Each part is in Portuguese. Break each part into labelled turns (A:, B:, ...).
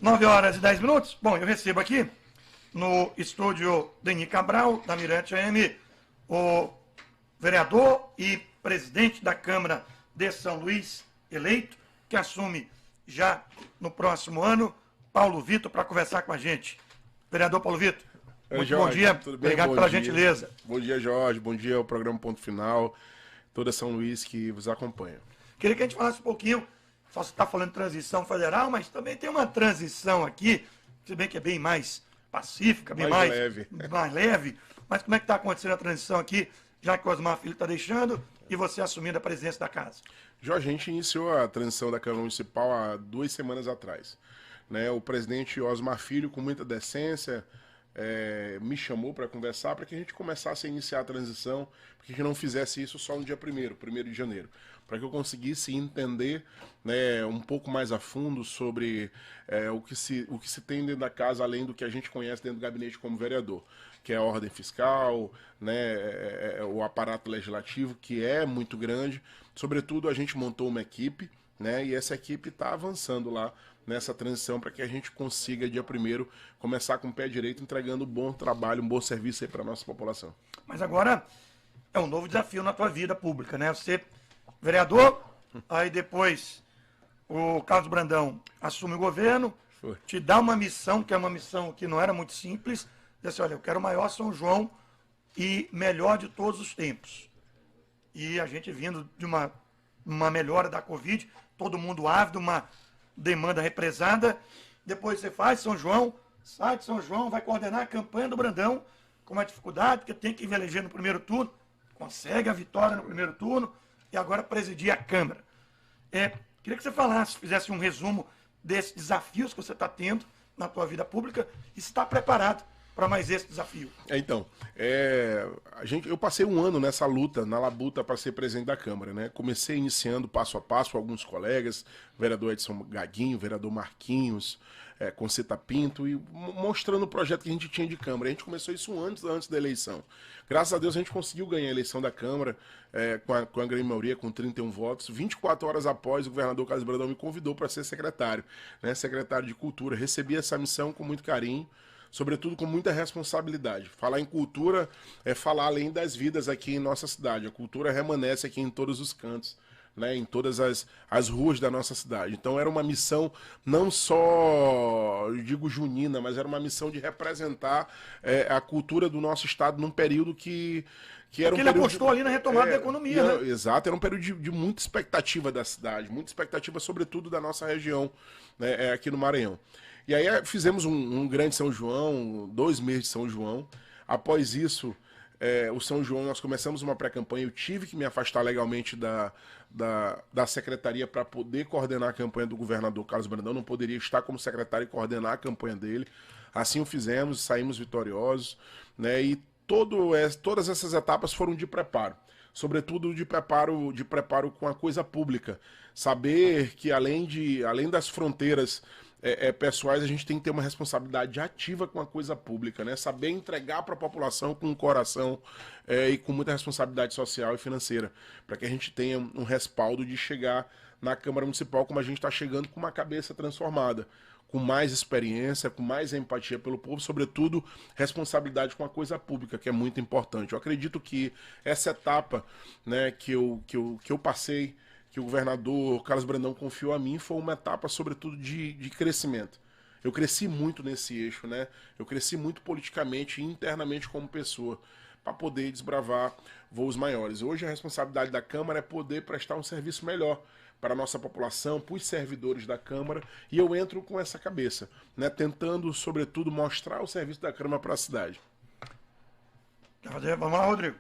A: 9h10. Bom, eu recebo aqui no estúdio Denis Cabral, da Mirante AM, o vereador e presidente da Câmara de São Luís, eleito, que assume já no próximo ano, Paulo Vitor, para conversar com a gente. Vereador Paulo Vitor, muito
B: Jorge,
A: bom dia,
B: tudo bem?
A: obrigado
B: Bom
A: pela
B: dia.
A: gentileza.
B: Bom dia, Jorge, bom dia ao programa Ponto Final, toda São Luís que vos acompanha.
A: Queria que a gente falasse um pouquinho, só se está falando de transição federal, mas também tem uma transição aqui, se bem que é bem mais pacífica, bem mais leve. Mas como é que está acontecendo a transição aqui, já que o Osmar Filho está deixando e você assumindo a presidência da casa?
B: Jorge, a gente iniciou a transição da Câmara Municipal há 2 semanas atrás. Né? O presidente Osmar Filho, com muita decência, me chamou para conversar para que a gente começasse a iniciar a transição, para que a gente não fizesse isso só no dia 1º de janeiro. Para que eu conseguisse entender, né, um pouco mais a fundo sobre o que se tem dentro da casa, além do que a gente conhece dentro do gabinete como vereador, que é a ordem fiscal, né, o aparato legislativo, que é muito grande. Sobretudo, a gente montou uma equipe, né, e essa equipe está avançando lá nessa transição para que a gente consiga, dia 1º, começar com o pé direito, entregando um bom trabalho, um bom serviço aí para a nossa população.
A: Mas agora é um novo desafio na tua vida pública, né? Você, vereador, aí depois o Carlos Brandão assume o governo, te dá uma missão, que é uma missão que não era muito simples, diz assim, olha, eu quero o maior São João e melhor de todos os tempos. E a gente vindo de uma melhora da Covid, todo mundo ávido, uma demanda represada. Depois você faz São João, sai de São João, vai coordenar a campanha do Brandão, com uma dificuldade, porque tem que eleger no primeiro turno, consegue a vitória no primeiro turno, e agora presidir a Câmara. Queria que você falasse, fizesse um resumo desses desafios que você está tendo na tua vida pública e se está preparado para mais esse desafio.
B: Então, eu passei um ano nessa luta, na labuta para ser presidente da Câmara, né? Comecei iniciando passo a passo com alguns colegas, vereador Edson Gaguinho, vereador Marquinhos, Conceta Pinto, e mostrando o projeto que a gente tinha de Câmara. A gente começou isso antes da eleição. Graças a Deus a gente conseguiu ganhar a eleição da Câmara com a grande maioria, com 31 votos. 24 horas após, o governador Carlos Brandão me convidou para ser secretário, né? Secretário de Cultura. Recebi essa missão com muito carinho, sobretudo com muita responsabilidade. Falar em cultura é falar além das vidas aqui em nossa cidade. A cultura remanesce aqui em todos os cantos, né, em todas as ruas da nossa cidade. Então era uma missão não só, eu digo junina, mas era uma missão de representar a cultura do nosso estado num período que era
A: ele apostou ali na retomada da economia, né?
B: Exato, era um período de muita expectativa da cidade, muita expectativa sobretudo da nossa região, né, aqui no Maranhão. E aí fizemos um grande São João, 2 meses de São João. Após isso, o São João, nós começamos uma pré-campanha. Eu tive que me afastar legalmente da secretaria para poder coordenar a campanha do governador Carlos Brandão. Não poderia estar como secretário e coordenar a campanha dele. Assim o fizemos, saímos vitoriosos, né? E todas essas etapas foram de preparo. Sobretudo de preparo com a coisa pública. Saber que além das fronteiras pessoais, a gente tem que ter uma responsabilidade ativa com a coisa pública, né? Saber entregar para a população com o coração e com muita responsabilidade social e financeira, para que a gente tenha um respaldo de chegar na Câmara Municipal como a gente está chegando, com uma cabeça transformada, com mais experiência, com mais empatia pelo povo, sobretudo responsabilidade com a coisa pública, que é muito importante. Eu acredito que essa etapa, né, que eu passei, que o governador Carlos Brandão confiou a mim, foi uma etapa, sobretudo, de crescimento. Eu cresci muito nesse eixo, né? Eu cresci muito politicamente e internamente como pessoa, para poder desbravar voos maiores. Hoje a responsabilidade da Câmara é poder prestar um serviço melhor para a nossa população, para os servidores da Câmara, e eu entro com essa cabeça, né? Tentando, sobretudo, mostrar o serviço da Câmara para a cidade.
A: Vamos lá, Rodrigo.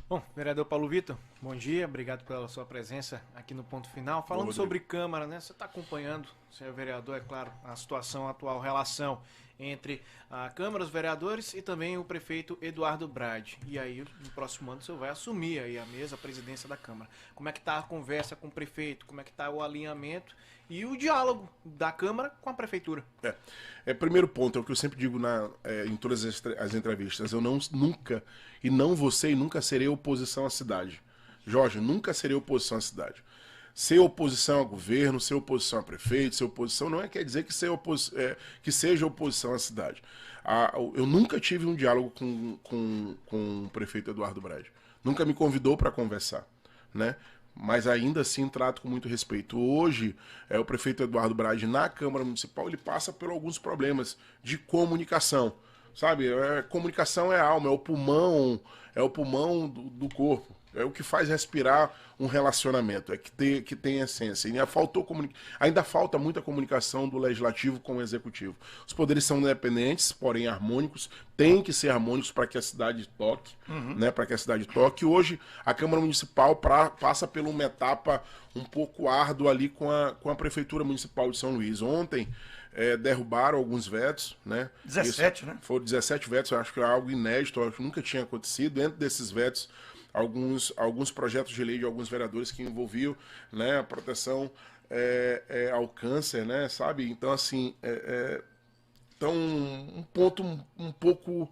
C: Bom, vereador Paulo Vitor, bom dia, obrigado pela sua presença aqui no Ponto Final. Falando sobre Câmara, né? Você está acompanhando, senhor vereador, é claro, a situação atual, relação entre a Câmara, os vereadores e também o prefeito Eduardo Brade. E aí, no próximo ano, o senhor vai assumir aí a mesa, a presidência da Câmara. Como é que está a conversa com o prefeito? Como é que está o alinhamento e o diálogo da Câmara com a Prefeitura?
B: Primeiro ponto, é o que eu sempre digo em todas as entrevistas. Eu nunca, e não vou ser e nunca serei oposição à cidade. Jorge, nunca serei oposição à cidade. Ser oposição a governo, ser oposição a prefeito, ser oposição não quer dizer que, que seja oposição à cidade. Eu nunca tive um diálogo com o prefeito Eduardo Brade. Nunca me convidou para conversar, né? Mas ainda assim trato com muito respeito. Hoje, o prefeito Eduardo Brade, na Câmara Municipal, ele passa por alguns problemas de comunicação. Sabe, comunicação é a alma, é o pulmão do corpo. É o que faz respirar um relacionamento, que tem essência. E ainda falta muita comunicação do legislativo com o executivo. Os poderes são independentes, porém harmônicos, têm que ser harmônicos para que a cidade toque, né? Para que a cidade toque. Hoje, a Câmara Municipal passa por uma etapa um pouco árdua ali com a Prefeitura Municipal de São Luís. Ontem, derrubaram alguns vetos, né?
A: 17, né?
B: Foram 17 vetos, eu acho que é algo inédito, eu acho que nunca tinha acontecido. Dentro desses vetos, alguns projetos de lei de alguns vereadores que envolviam, né, a proteção ao câncer, né, sabe? Então, assim, então, um ponto um pouco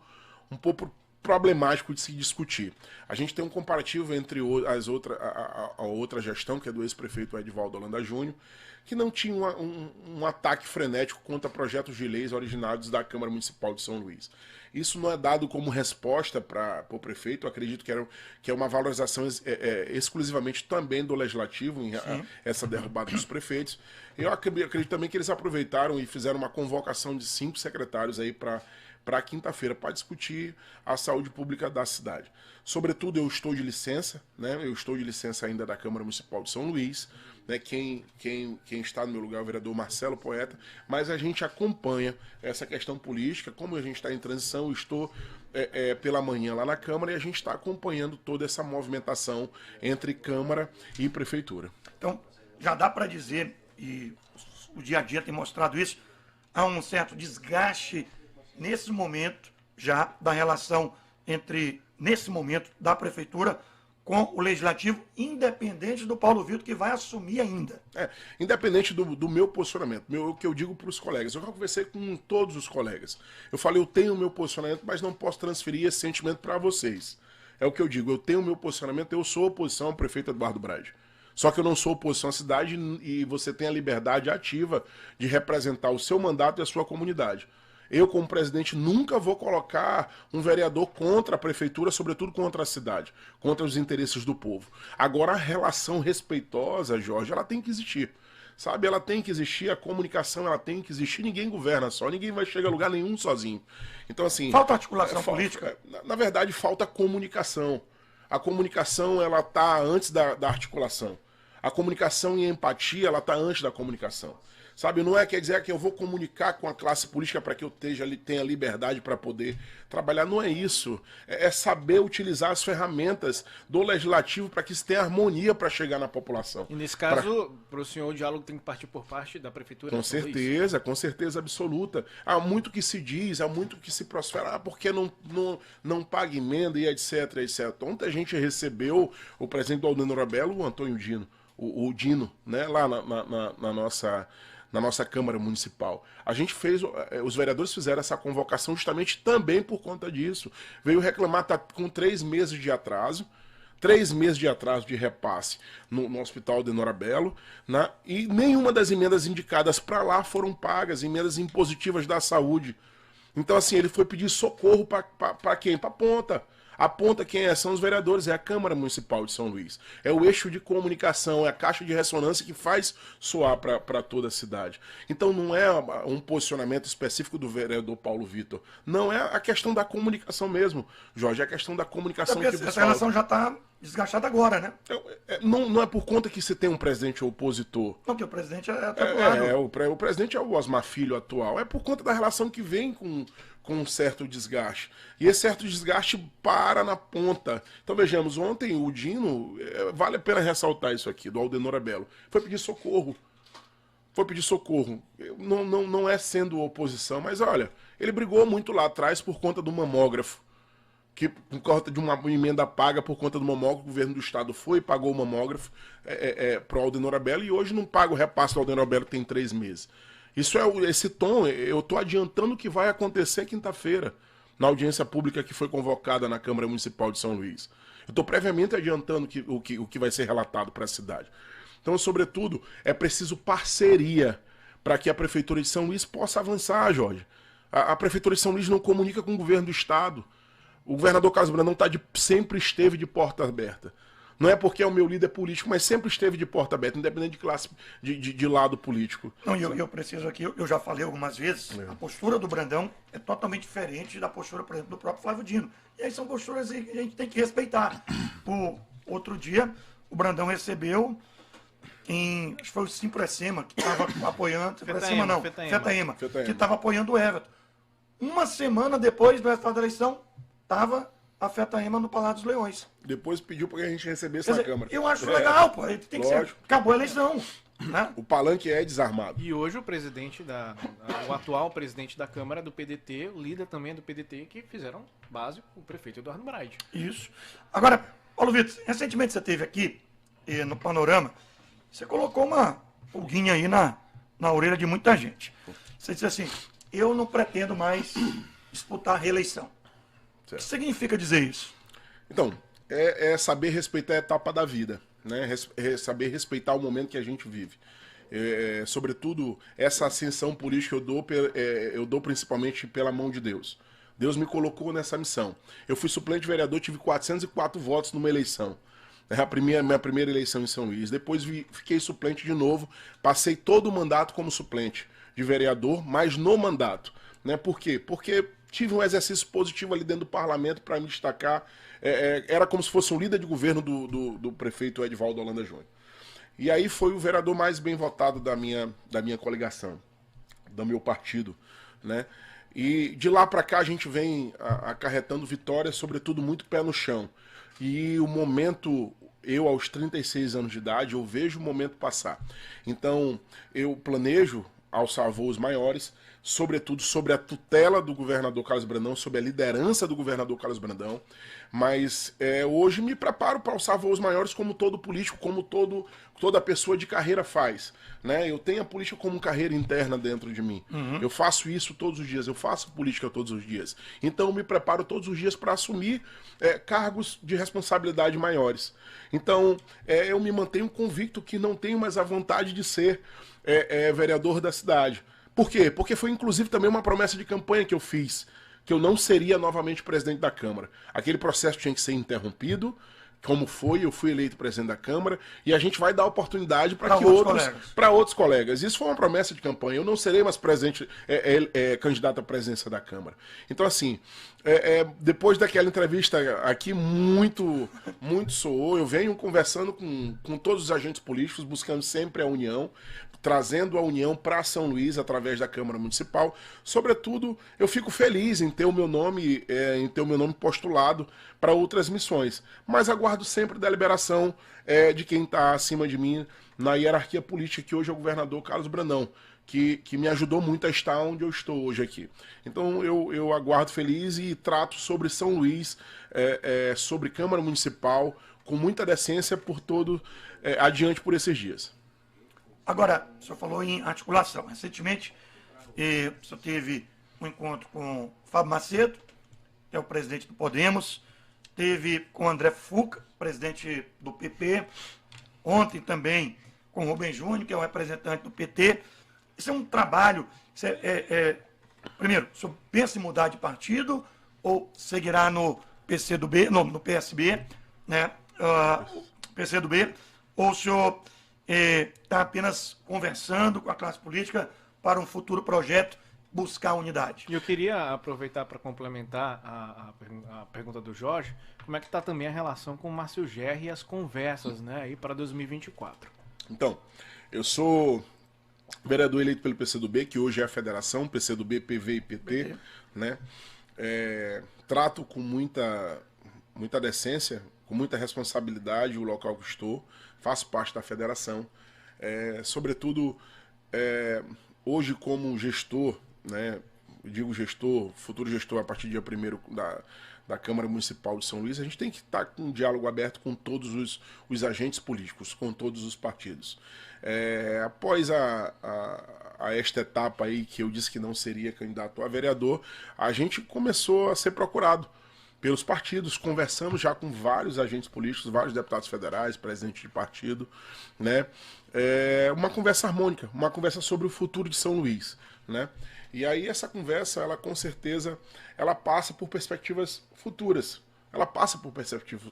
B: problemático de se discutir. A gente tem um comparativo entre a outra gestão, que é do ex-prefeito Edivaldo Holanda Júnior, que não tinha um ataque frenético contra projetos de leis originados da Câmara Municipal de São Luís. Isso não é dado como resposta para o prefeito. Eu acredito que é uma valorização exclusivamente também do legislativo, essa derrubada dos prefeitos. Eu acredito também que eles aproveitaram e fizeram uma convocação de 5 secretários aí para quinta-feira, para discutir a saúde pública da cidade. Sobretudo, eu estou de licença, né? Eu estou de licença ainda da Câmara Municipal de São Luís, né? Quem está no meu lugar é o vereador Marcelo Poeta, mas a gente acompanha essa questão política. Como a gente está em transição, eu estou pela manhã lá na Câmara e a gente está acompanhando toda essa movimentação entre Câmara e Prefeitura.
A: Então, já dá para dizer, e o dia a dia tem mostrado isso, há um certo desgaste nesse momento já da relação nesse momento da Prefeitura com o Legislativo, independente do Paulo Vitor, que vai assumir ainda.
B: Independente do meu posicionamento, o que eu digo para os colegas. Eu conversei com todos os colegas. Eu falei, eu tenho o meu posicionamento, mas não posso transferir esse sentimento para vocês. É o que eu digo, eu tenho o meu posicionamento, eu sou oposição ao prefeito Eduardo Brade. Só que eu não sou oposição à cidade e você tem a liberdade ativa de representar o seu mandato e a sua comunidade. Eu, como presidente, nunca vou colocar um vereador contra a prefeitura, sobretudo contra a cidade, contra os interesses do povo. Agora, a relação respeitosa, Jorge, ela tem que existir. Sabe, ela tem que existir, a comunicação ela tem que existir, ninguém governa só, ninguém vai chegar a lugar nenhum sozinho. Então, assim...
A: Falta articulação política?
B: Na verdade, falta comunicação. A comunicação, ela está antes da articulação. A comunicação e a empatia, ela está antes da comunicação. Sabe, não quer dizer que eu vou comunicar com a classe política para que eu tenha liberdade para poder trabalhar. Não é isso. É saber utilizar as ferramentas do legislativo para que se tenha harmonia para chegar na população.
C: E nesse caso, para o senhor, o diálogo tem que partir por parte da Prefeitura?
B: Com certeza absoluta. Há muito que se diz, há muito que se prospera, porque não paga emenda e etc, etc. Ontem a gente recebeu o presidente do Aldenor Belo, o Antônio Dino, o Dino, né, lá na nossa Câmara Municipal. Os vereadores fizeram essa convocação justamente também por conta disso. Veio reclamar, tá com 3 meses de atraso, 3 meses de atraso de repasse no Hospital de Norabelo, né? E nenhuma das emendas indicadas para lá foram pagas, emendas impositivas da saúde. Então, assim, ele foi pedir socorro para quem? Para a ponta. A ponta quem são os vereadores, é a Câmara Municipal de São Luís. É o eixo de comunicação, é a caixa de ressonância que faz soar para toda a cidade. Então não é um posicionamento específico do vereador Paulo Vitor. Não, é a questão da comunicação mesmo, Jorge. É a questão da comunicação que
A: essa relação já está desgastada agora, né?
B: Não é por conta que você tem um presidente opositor.
A: Não, que o presidente é
B: o presidente é o Osmar Filho atual. É por conta da relação que vem com um certo desgaste. E esse certo desgaste para na ponta. Então vejamos, ontem o Dino, vale a pena ressaltar isso aqui, do Aldenor Belo, foi pedir socorro. Não é sendo oposição, mas olha, ele brigou muito lá atrás por conta do mamógrafo. Por conta de uma emenda paga por conta do mamógrafo, o governo do estado foi e pagou o mamógrafo para o Aldenor Belo e hoje não paga o repasse do Aldenor Belo que tem 3 meses. Isso esse tom, eu estou adiantando o que vai acontecer quinta-feira, na audiência pública que foi convocada na Câmara Municipal de São Luís. Eu estou previamente adiantando o que vai ser relatado para a cidade. Então, sobretudo, é preciso parceria para que a Prefeitura de São Luís possa avançar, Jorge. A Prefeitura de São Luís não comunica com o governo do Estado. O governador Carlos Brandão sempre esteve de porta aberta. Não é porque é o meu líder político, mas sempre esteve de porta aberta, independente de classe, de lado político.
A: Não, eu preciso aqui, eu já falei algumas vezes, a postura do Brandão é totalmente diferente da postura, por exemplo, do próprio Flávio Dino. E aí são posturas que a gente tem que respeitar. O outro dia, o Brandão recebeu acho que foi o Simpressema, que estava apoiando, Fetaema, que estava apoiando o Everton. Uma semana depois do resultado da eleição, estava a Fetaema no Palácio dos Leões.
B: Depois pediu para que a gente recebesse na Câmara.
A: Eu acho legal, pô. Tem que ser. Acabou a eleição. Né?
B: O palanque é desarmado.
C: E hoje o atual presidente da Câmara do PDT, o líder também do PDT, que fizeram base com o prefeito Eduardo Braide.
A: Isso. Agora, Paulo Vitor, recentemente você esteve aqui no Panorama, você colocou uma pulguinha aí na orelha de muita gente. Você disse assim, eu não pretendo mais disputar a reeleição. Certo. O que significa dizer isso?
B: Então, é saber respeitar a etapa da vida, né? Saber respeitar o momento que a gente vive. Sobretudo, essa ascensão política eu dou principalmente pela mão de Deus. Deus me colocou nessa missão. Eu fui suplente vereador, tive 404 votos numa eleição. Minha primeira eleição em São Luís. Depois fiquei suplente de novo, passei todo o mandato como suplente de vereador, mas no mandato. Né? Por quê? Porque tive um exercício positivo ali dentro do parlamento para me destacar. Era como se fosse um líder de governo do prefeito Edivaldo Holanda Júnior. E aí foi o vereador mais bem votado da minha coligação, do meu partido. Né? E de lá para cá a gente vem acarretando vitórias, sobretudo muito pé no chão. E o momento, eu aos 36 anos de idade, eu vejo o momento passar. Então eu planejo alçar voos maiores, sobretudo sobre a tutela do governador Carlos Brandão, sob a liderança do governador Carlos Brandão, mas hoje me preparo para alçar voos maiores como todo político, como toda pessoa de carreira faz. Né? Eu tenho a política como carreira interna dentro de mim. Uhum. Eu faço isso todos os dias, eu faço política todos os dias. Então eu me preparo todos os dias para assumir cargos de responsabilidade maiores. Então eu me mantenho convicto que não tenho mais a vontade de ser vereador da cidade. Por quê? Porque foi inclusive também uma promessa de campanha que eu fiz, que eu não seria novamente presidente da Câmara. Aquele processo tinha que ser interrompido, como foi, eu fui eleito presidente da Câmara, e a gente vai dar oportunidade para outros colegas. Isso foi uma promessa de campanha. Eu não serei mais candidato à presidência da Câmara. Então, assim, depois daquela entrevista aqui, muito soou. Eu venho conversando com todos os agentes políticos, buscando sempre a união, trazendo a união para São Luís através da Câmara Municipal. Sobretudo, eu fico feliz em ter o meu nome, postulado para outras missões. Mas aguardo sempre da liberação de quem está acima de mim na hierarquia política, que hoje é o governador Carlos Brandão, que me ajudou muito a estar onde eu estou hoje aqui. Então eu aguardo feliz e trato sobre São Luís, sobre Câmara Municipal, com muita decência adiante por esses dias.
A: Agora, o senhor falou em articulação. Recentemente, o senhor teve um encontro com o Fábio Macedo, que é o presidente do Podemos, teve com o André Fuca, presidente do PP, ontem também com o Rubem Júnior, que é o representante do PT. Isso é um trabalho... Primeiro, o senhor pensa em mudar de partido ou seguirá no PCdoB, no PSB, né? PCdoB, ou o senhor está apenas conversando com a classe política para um futuro projeto buscar unidade?
C: Eu queria aproveitar para complementar a pergunta do Jorge, como é que está também a relação com o Márcio Gerri e as conversas, né, aí para 2024?
B: Então, eu sou vereador eleito pelo PCdoB, que hoje é a federação, PCdoB, PV e PT, né? Trato com muita decência, com muita responsabilidade o local que estou, faço parte da federação. Sobretudo, hoje como gestor, né? Digo gestor, futuro gestor a partir do dia 1º da Câmara Municipal de São Luís, a gente tem que estar com um diálogo aberto com todos os agentes políticos, com todos os partidos. Após esta etapa aí, que eu disse que não seria candidato a vereador, a gente começou a ser procurado, pelos partidos, conversamos já com vários agentes políticos, vários deputados federais, presidente de partido, né? Uma conversa harmônica, uma conversa sobre o futuro de São Luís, né? E aí essa conversa, ela com certeza, ela passa por perspectivas futuras. Ela passa por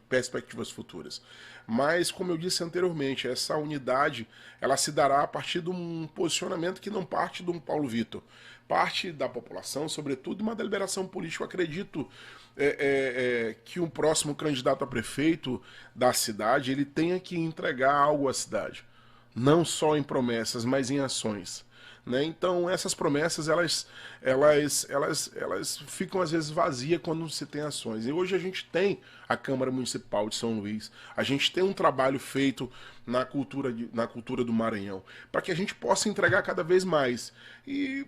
B: perspectivas futuras. Mas, como eu disse anteriormente, essa unidade, ela se dará a partir de um posicionamento que não parte de um Paulo Vitor. Parte da população, sobretudo, uma deliberação política. Eu acredito que um próximo candidato a prefeito da cidade, ele tenha que entregar algo à cidade. Não só em promessas, mas em ações. Né? Então, essas promessas, elas ficam às vezes vazias quando se tem ações. E hoje a gente tem a Câmara Municipal de São Luís, a gente tem um trabalho feito na cultura do Maranhão, para que a gente possa entregar cada vez mais. E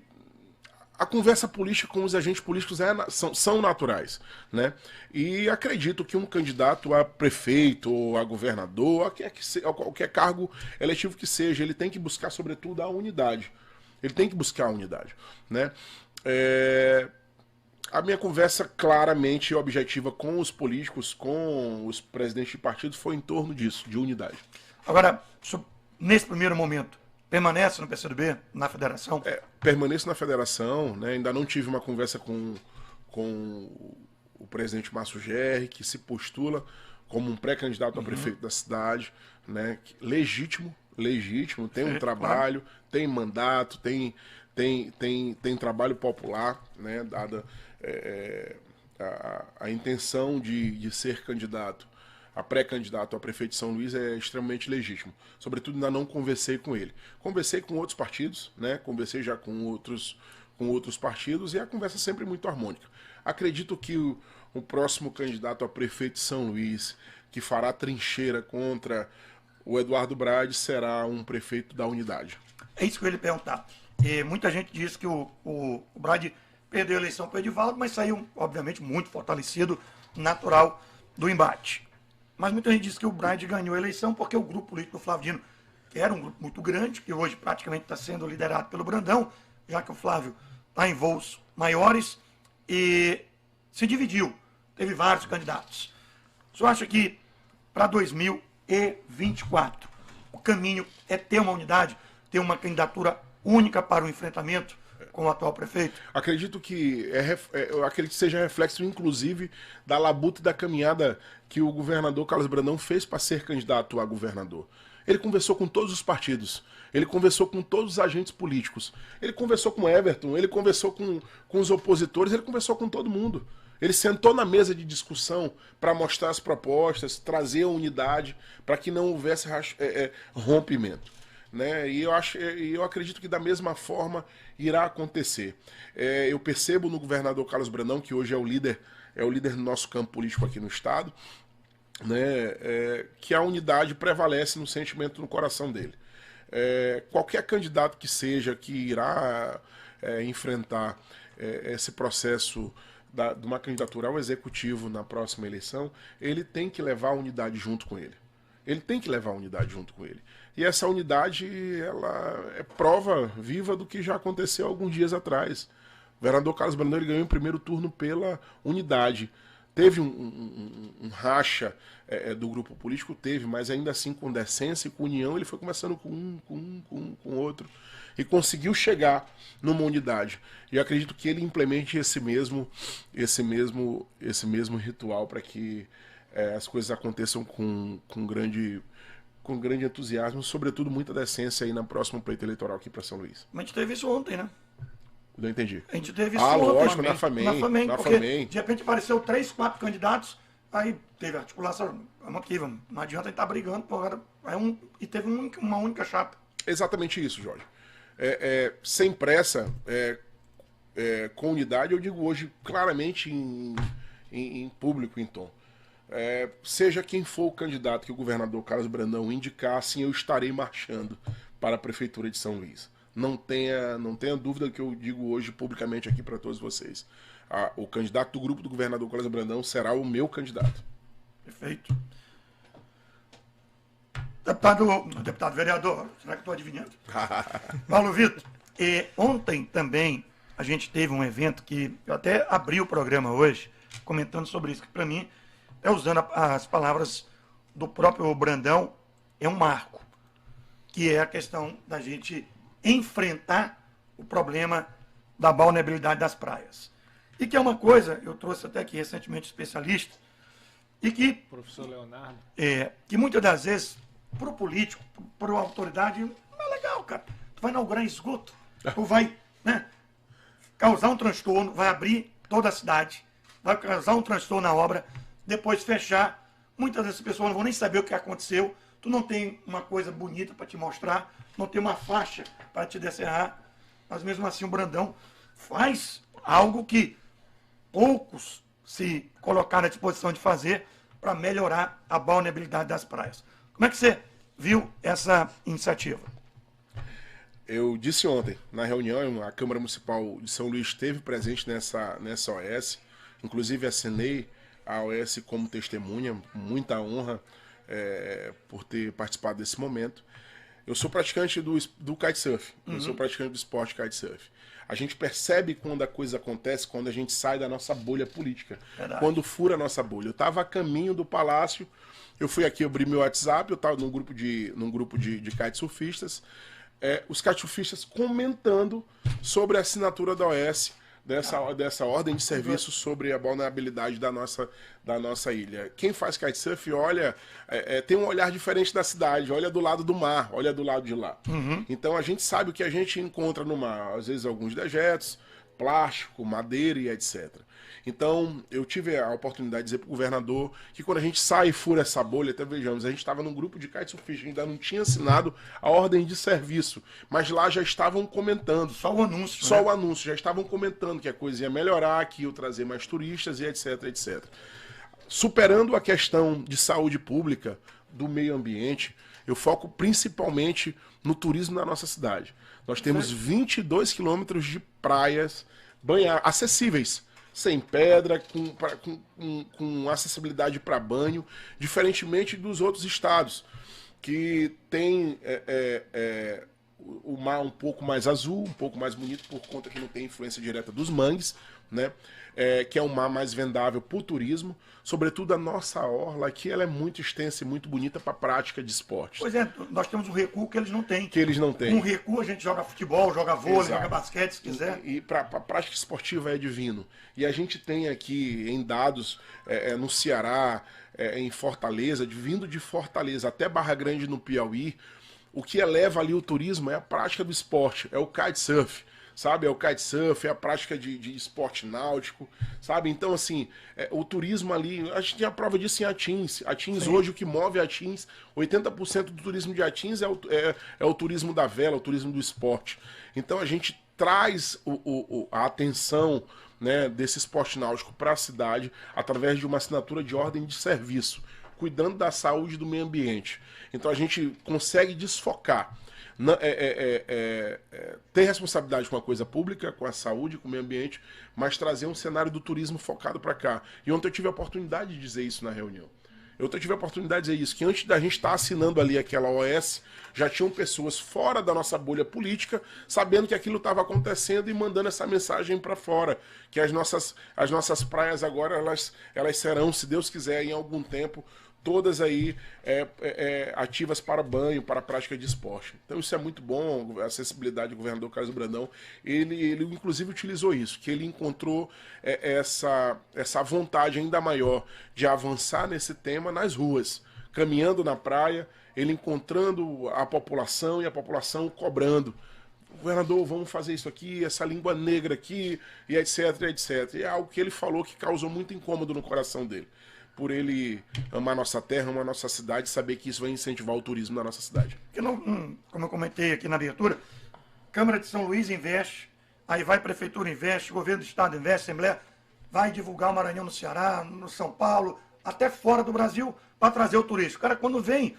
B: a conversa política com os agentes políticos são naturais, né? E acredito que um candidato a prefeito, ou a governador, a qualquer cargo eletivo que seja, ele tem que buscar, sobretudo, a unidade. Ele tem que buscar a unidade, né? A minha conversa claramente e objetiva com os políticos, com os presidentes de partido, foi em torno disso, de unidade.
A: Agora, nesse primeiro momento, permanece no PCdoB, na federação?
B: Permaneço na federação, né? Ainda não tive uma conversa com o presidente Márcio Gerri, que se postula como um pré-candidato a prefeito da cidade, né? Legítimo, tem um trabalho, tem mandato, tem trabalho popular, né? Dada a intenção de ser candidato, a pré-candidato a prefeito de São Luís é extremamente legítimo. Sobretudo, ainda não conversei com ele. Conversei com outros partidos, né? Conversei já com outros partidos, e a conversa é sempre muito harmônica. Acredito que o próximo candidato a prefeito de São Luís, que fará trincheira contra o Eduardo Brade, será um prefeito da unidade.
A: É isso que eu ia lhe perguntar. Muita gente diz que o Brade perdeu a eleição para o Edivaldo, mas saiu, obviamente, muito fortalecido, natural do embate. Mas muita gente diz que o Brade ganhou a eleição porque o grupo político do Flávio Dino, que era um grupo muito grande, que hoje praticamente está sendo liderado pelo Brandão, já que o Flávio está em voos maiores, e se dividiu. Teve vários candidatos. O senhor acha que para 2024 o caminho é ter uma unidade, ter uma candidatura única para o enfrentamento com o atual prefeito?
B: Acredito que seja reflexo, inclusive, da labuta e da caminhada que o governador Carlos Brandão fez para ser candidato a governador. Ele conversou com todos os partidos, ele conversou com todos os agentes políticos, ele conversou com o Everton, ele conversou com os opositores, ele conversou com todo mundo. Ele sentou na mesa de discussão para mostrar as propostas, trazer a unidade, para que não houvesse rompimento. Né? E eu acredito que da mesma forma irá acontecer. Eu percebo no governador Carlos Brandão, que hoje é o líder do nosso campo político aqui no estado, né? Que a unidade prevalece no sentimento, no coração dele. Qualquer candidato que seja, que irá enfrentar esse processo de uma candidatura ao executivo na próxima eleição, ele tem que levar a unidade junto com ele. Ele tem que levar a unidade junto com ele. E essa unidade, ela é prova viva do que já aconteceu alguns dias atrás. O vereador Carlos Brandão, ele ganhou em primeiro turno pela unidade. Teve um racha do grupo político, teve, mas ainda assim com decência e com união, ele foi conversando com outro e conseguiu chegar numa unidade. E eu acredito que ele implemente esse mesmo ritual para que as coisas aconteçam com grande entusiasmo, sobretudo muita decência aí na próxima pleito eleitoral aqui para São Luís.
A: Mas a gente teve isso ontem, né?
B: Não entendi.
A: A gente teve isso ontem.
B: Lógico, na FAMEM.
A: Porque de repente apareceu 3, 4 candidatos, aí teve articulação, vamos aqui, vamos. Não adianta a gente estar brigando, porra, e teve uma única chapa.
B: Exatamente isso, Jorge. Sem pressa, com unidade, eu digo hoje claramente em público, em tom. Seja quem for o candidato que o governador Carlos Brandão indicar, assim eu estarei marchando para a Prefeitura de São Luís. Não tenha dúvida que eu digo hoje publicamente aqui para todos vocês. O candidato do grupo do governador Carlos Brandão será o meu candidato.
A: Perfeito. Deputado vereador, será que estou adivinhando? Paulo Vitor, ontem também a gente teve um evento que eu até abri o programa hoje, comentando sobre isso, que para mim, usando as palavras do próprio Brandão, é um marco, que é a questão da gente enfrentar o problema da vulnerabilidade das praias. E que é uma coisa, eu trouxe até aqui recentemente especialista, e que,
C: professor Leonardo,
A: que muitas das vezes, para o político, para a autoridade, não é legal, cara. Tu vai inaugurar esgoto, tu vai, né, causar um transtorno, vai abrir toda a cidade, vai causar um transtorno na obra, depois fechar. Muitas dessas pessoas não vão nem saber o que aconteceu, tu não tem uma coisa bonita para te mostrar, não tem uma faixa para te descerrar, mas mesmo assim o Brandão faz algo que poucos se colocaram à disposição de fazer para melhorar a vulnerabilidade das praias. Como é que você viu essa iniciativa?
B: Eu disse ontem, na reunião, a Câmara Municipal de São Luís esteve presente nessa OS, inclusive assinei a OS como testemunha, muita honra por ter participado desse momento. Eu sou praticante do kitesurf, eu sou praticante do esporte kitesurf. A gente percebe quando a coisa acontece, quando a gente sai da nossa bolha política, quando fura a nossa bolha. Eu estava a caminho do palácio, eu fui aqui abrir meu WhatsApp, eu estava num grupo de kitesurfistas, os kitesurfistas comentando sobre a assinatura da OS, dessa ordem de serviço sobre a vulnerabilidade da nossa ilha. Quem faz kitesurf olha, tem um olhar diferente da cidade, olha do lado do mar, olha do lado de lá. Então a gente sabe o que a gente encontra no mar, às vezes alguns dejetos, plástico, madeira e etc. Então, eu tive a oportunidade de dizer para o governador que quando a gente sai e fura essa bolha, até vejamos, a gente estava num grupo de kitesurfistas, ainda não tinha assinado a ordem de serviço, mas lá já estavam comentando.
A: Só o anúncio.
B: Só o anúncio, já estavam comentando que a coisa ia melhorar, que ia trazer mais turistas e etc, etc. Superando a questão de saúde pública, do meio ambiente, eu foco principalmente no turismo na nossa cidade. Nós temos 22 quilômetros de praias acessíveis, sem pedra, com acessibilidade para banho, diferentemente dos outros estados, que tem o mar um pouco mais azul, um pouco mais bonito, por conta que não tem influência direta dos mangues, né? Que é um mar mais vendável para o turismo. Sobretudo a nossa orla aqui, ela é muito extensa e muito bonita para a prática de esportes.
A: Pois é, nós temos um recuo que eles não têm.
B: Que eles não têm.
A: Com recuo a gente joga futebol, joga vôlei, joga basquete, se quiser.
B: E para a prática esportiva é divino. E a gente tem aqui em dados, no Ceará, em Fortaleza, vindo de Fortaleza até Barra Grande no Piauí, o que eleva ali o turismo é a prática do esporte, é o kitesurf. Sabe, é o kitesurf, é a prática de esporte náutico, sabe? Então, assim, o turismo ali, a gente tem a prova disso em Atins. Atins, sim. Hoje, o que move Atins, 80% do turismo de Atins é o turismo da vela, o turismo do esporte. Então, a gente traz a atenção, né, desse esporte náutico para a cidade através de uma assinatura de ordem de serviço, cuidando da saúde e do meio ambiente. Então, a gente consegue desfocar. Ter responsabilidade com a coisa pública, com a saúde, com o meio ambiente, mas trazer um cenário do turismo focado para cá. E ontem eu tive a oportunidade de dizer isso na reunião. Eu tive a oportunidade de dizer isso, que antes da gente estar assinando ali aquela OS, já tinham pessoas fora da nossa bolha política, sabendo que aquilo estava acontecendo e mandando essa mensagem para fora, que as nossas praias agora, elas serão, se Deus quiser, em algum tempo, todas aí ativas para banho, para a prática de esporte. Então isso é muito bom, a acessibilidade do governador Carlos Brandão, ele inclusive utilizou isso, que ele encontrou essa vontade ainda maior de avançar nesse tema nas ruas, caminhando na praia, ele encontrando a população e a população cobrando. Governador, vamos fazer isso aqui, essa língua negra aqui, e etc, etc. E é algo que ele falou que causou muito incômodo no coração dele. Por ele amar a nossa terra, amar a nossa cidade, saber que isso vai incentivar o turismo na nossa cidade.
A: Porque como eu comentei aqui na abertura, Câmara de São Luís investe, aí vai Prefeitura investe, Governo do Estado investe, Assembleia, vai divulgar o Maranhão no Ceará, no São Paulo, até fora do Brasil, para trazer o turismo. O cara, quando vem,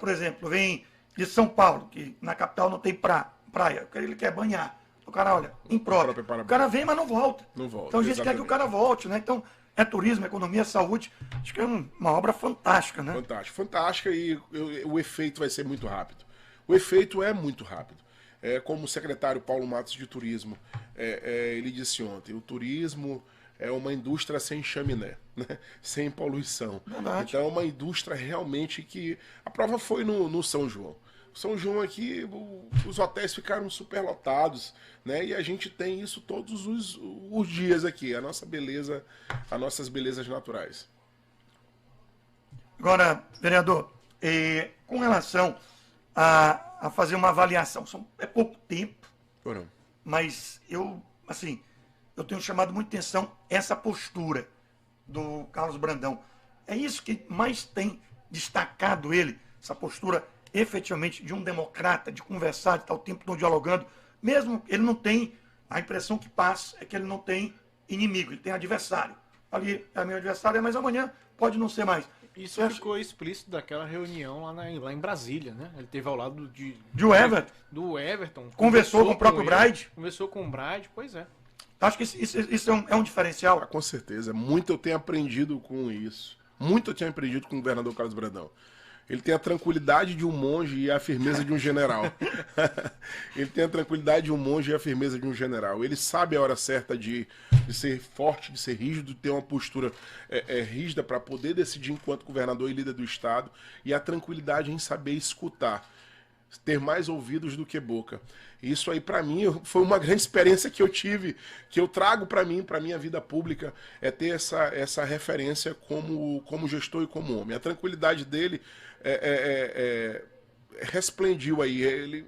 A: por exemplo, vem de São Paulo, que na capital não tem praia, ele quer banhar. O cara, olha, impróprio. O cara vem, mas não volta.
B: Não volta.
A: Então a gente quer que o cara volte, né? Então, é turismo, economia, saúde. Acho que é uma obra fantástica, né?
B: Fantástica, e o efeito vai ser muito rápido. O efeito é muito rápido. Como o secretário Paulo Matos de Turismo, ele disse ontem, o turismo é uma indústria sem chaminé, né? Sem poluição.
A: Verdade.
B: Então é uma indústria realmente que... A prova foi no São João. São João aqui, os hotéis ficaram superlotados, né? E a gente tem isso todos os dias aqui, a nossa beleza, as nossas belezas naturais.
A: Agora, vereador, com relação a fazer uma avaliação, é pouco tempo, mas eu tenho chamado muita atenção essa postura do Carlos Brandão. É isso que mais tem destacado ele, essa postura efetivamente de um democrata, de conversar, de estar o tempo todo dialogando, mesmo ele não tem, a impressão que passa é que ele não tem inimigo, ele tem adversário. Ali é meu adversário, mas amanhã pode não ser mais.
C: Isso ficou explícito daquela reunião lá em Brasília, né? Ele teve ao lado do Everton.
A: Conversou com o próprio Bride.
C: Conversou com o Bride, pois é.
A: Acho que isso é um diferencial.
B: Com certeza. Muito eu tenho aprendido com isso. Muito eu tenho aprendido com o governador Carlos Brandão. Ele tem a tranquilidade de um monge e a firmeza de um general. Ele tem a tranquilidade de um monge e a firmeza de um general. Ele sabe a hora certa de ser forte, de ser rígido, de ter uma postura rígida para poder decidir enquanto governador e líder do Estado. E a tranquilidade em saber escutar. Ter mais ouvidos do que boca. Isso aí, para mim, foi uma grande experiência que eu tive, que eu trago para mim, para minha vida pública, é ter essa referência como gestor e como homem. A tranquilidade dele resplendiu aí. Ele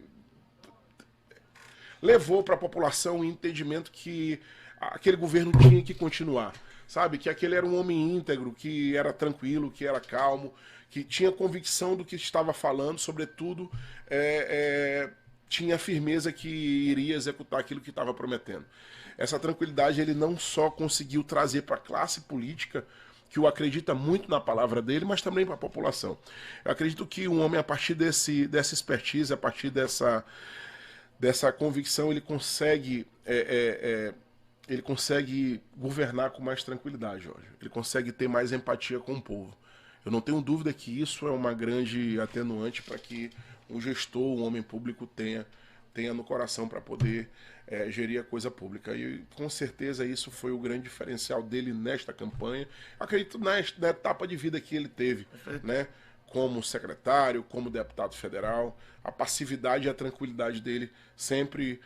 B: levou para a população o entendimento que aquele governo tinha que continuar. Sabe? Que aquele era um homem íntegro, que era tranquilo, que era calmo, que tinha convicção do que estava falando, sobretudo tinha firmeza que iria executar aquilo que estava prometendo. Essa tranquilidade ele não só conseguiu trazer para a classe política, que o acredita muito na palavra dele, mas também para a população. Eu acredito que um homem, a partir dessa expertise, a partir dessa convicção, ele consegue governar com mais tranquilidade, Jorge. Ele consegue ter mais empatia com o povo. Eu não tenho dúvida que isso é uma grande atenuante para que um gestor, um homem público tenha no coração para poder gerir a coisa pública. E com certeza isso foi o grande diferencial dele nesta campanha. Acredito na etapa de vida que ele teve, né? Como secretário, como deputado federal. A passividade e a tranquilidade dele sempre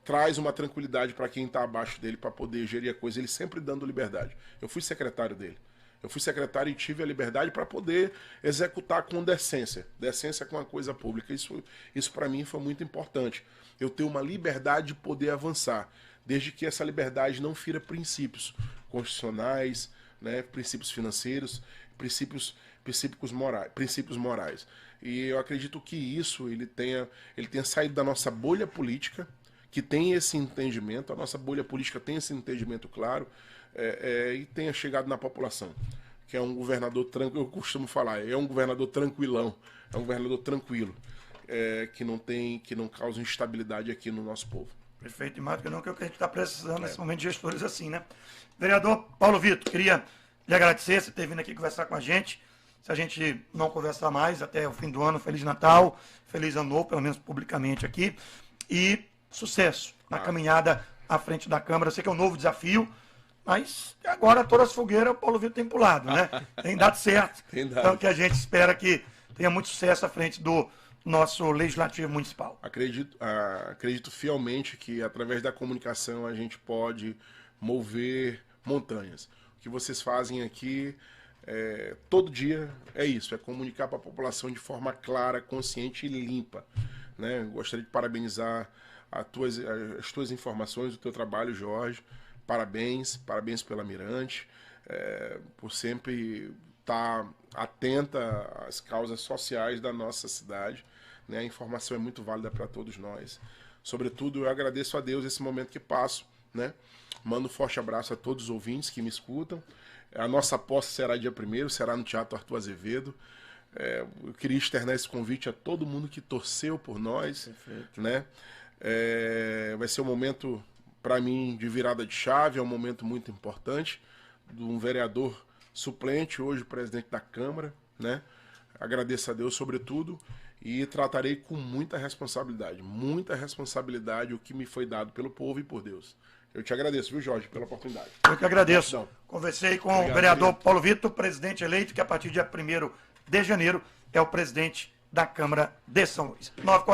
B: traz uma tranquilidade para quem está abaixo dele para poder gerir a coisa. Ele sempre dando liberdade. Eu fui secretário dele. Eu fui secretário e tive a liberdade para poder executar com decência com a coisa pública. Isso para mim foi muito importante. Eu ter uma liberdade de poder avançar, desde que essa liberdade não fira princípios constitucionais, né, princípios financeiros, princípios morais. E eu acredito que isso ele tenha saído da nossa bolha política, que tem esse entendimento, a nossa bolha política tem esse entendimento claro, e tenha chegado na população, que é um governador tranquilo, eu costumo falar, é um governador tranquilão, é um governador tranquilo, que não causa instabilidade aqui no nosso povo.
A: Perfeito, e mais do que não, que é o que a gente está precisando nesse momento de gestores assim, né? Vereador Paulo Vitor, queria lhe agradecer você ter vindo aqui conversar com a gente. Se a gente não conversar mais até o fim do ano, Feliz Natal, Feliz Ano Novo, pelo menos publicamente aqui, e sucesso na caminhada à frente da Câmara. Eu sei que é um novo desafio, mas agora todas as fogueiras o Paulo Vitor tem pulado, né? Tem dado certo. Então que a gente espera que tenha muito sucesso à frente do nosso Legislativo Municipal.
B: Acredito fielmente que através da comunicação a gente pode mover montanhas. O que vocês fazem aqui todo dia é isso, é comunicar para a população de forma clara, consciente e limpa. Né? Gostaria de parabenizar as tuas informações, o teu trabalho, Jorge. Parabéns pela Mirante, por sempre estar atenta às causas sociais da nossa cidade. Né? A informação é muito válida para todos nós. Sobretudo, eu agradeço a Deus esse momento que passo. Né? Mando um forte abraço a todos os ouvintes que me escutam. A nossa posse será dia 1º, será no Teatro Arthur Azevedo. Eu queria externar esse convite a todo mundo que torceu por nós. Né? Vai ser um momento, para mim, de virada de chave, é um momento muito importante, de um vereador suplente, hoje presidente da Câmara, né? Agradeço a Deus, sobretudo, e tratarei com muita responsabilidade o que me foi dado pelo povo e por Deus. Eu te agradeço, viu, Jorge, pela oportunidade.
A: Eu que agradeço.
B: Gratidão.
A: Conversei com o vereador Paulo Vitor, presidente eleito, que a partir do dia 1º de janeiro é o presidente da Câmara de São Luís. 9h40.